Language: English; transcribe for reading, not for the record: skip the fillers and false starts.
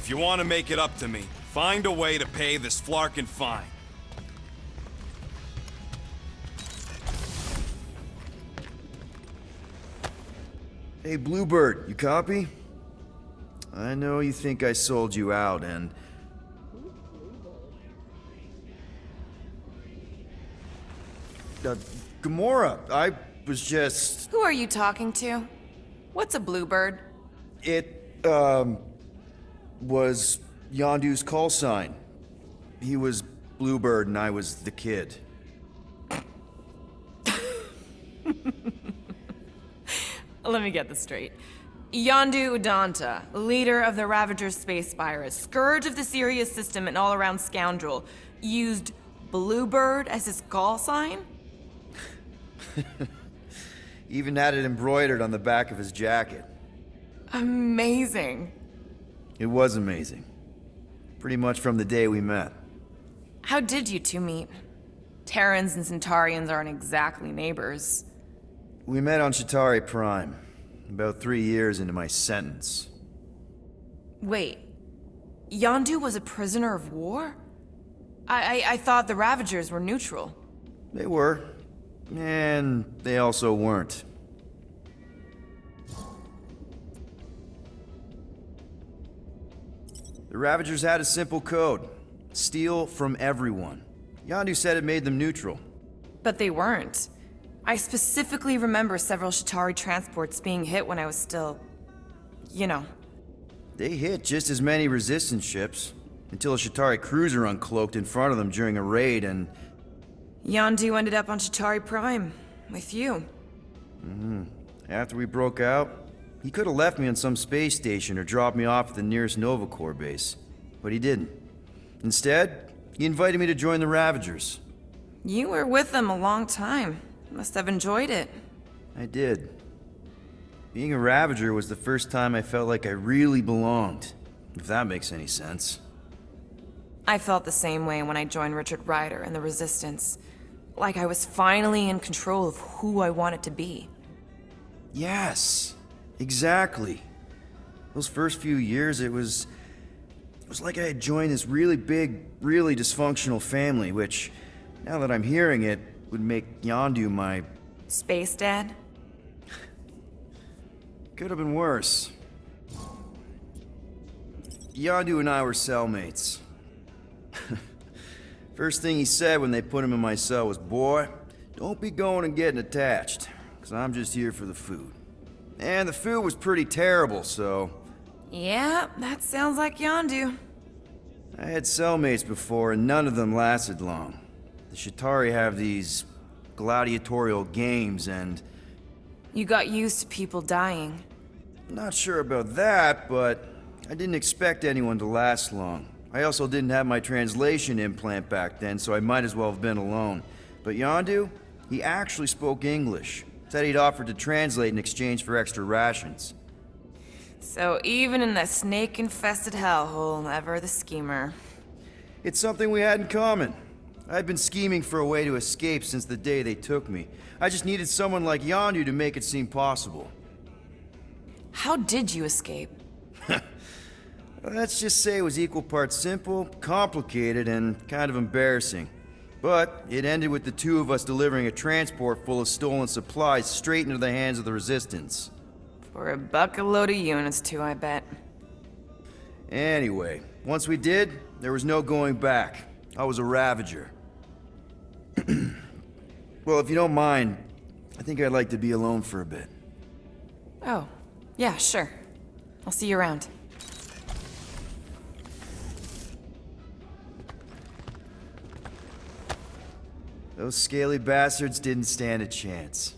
if you want to make it up to me, find a way to pay this flarkin' fine. Hey, Bluebird, you copy? I know you think I sold you out, and... Gamora, I was just... Who are you talking to? What's a bluebird? It, was Yondu's call sign. He was Bluebird and I was the kid. Let me get this straight. Yondu Udanta, leader of the Ravenger space virus, scourge of the Sirius system and all-around scoundrel, used Bluebird as his call sign? Even had it embroidered on the back of his jacket. Amazing. It was amazing. Pretty much from the day we met. How did you two meet? Terrans and Centaurians aren't exactly neighbors. We met on Chitauri Prime, about 3 years into my sentence. Wait, Yondu was a prisoner of war? I thought the Ravagers were neutral. They were, and they also weren't. The Ravagers had a simple code: steal from everyone. Yondu said it made them neutral. But they weren't. I specifically remember several Chitauri transports being hit when I was still... you know. They hit just as many resistance ships, until a Chitauri cruiser uncloaked in front of them during a raid and... Yondu ended up on Chitauri Prime, with you. After we broke out, he could have left me on some space station or dropped me off at the nearest Nova Corps base. But he didn't. Instead, he invited me to join the Ravagers. You were with them a long time. Must have enjoyed it. I did. Being a Ravager was the first time I felt like I really belonged, if that makes any sense. I felt the same way when I joined Richard Rider and the Resistance. Like I was finally in control of who I wanted to be. Yes, exactly. Those first few years, it was like I had joined this really big, really dysfunctional family, which, now that I'm hearing it, would make Yondu my... Space Dad? Could have been worse. Yondu and I were cellmates. First thing he said when they put him in my cell was, "Boy, don't be going and getting attached, because I'm just here for the food." And the food was pretty terrible, so... Yeah, that sounds like Yondu. I had cellmates before, and none of them lasted long. The Chitauri have these gladiatorial games, and... You got used to people dying. Not sure about that, but I didn't expect anyone to last long. I also didn't have my translation implant back then, so I might as well have been alone. But Yondu, he actually spoke English. Said he'd offered to translate in exchange for extra rations. So even in that snake-infested hellhole, ever the schemer. It's something we had in common. I'd been scheming for a way to escape since the day they took me. I just needed someone like Yondu to make it seem possible. How did you escape? Let's just say it was equal parts simple, complicated, and kind of embarrassing. But it ended with the two of us delivering a transport full of stolen supplies straight into the hands of the Resistance. For a bucket-load of units too, I bet. Anyway, once we did, there was no going back. I was a Ravager. Well, if you don't mind, I think I'd like to be alone for a bit. Oh, yeah, sure. I'll see you around. Those scaly bastards didn't stand a chance.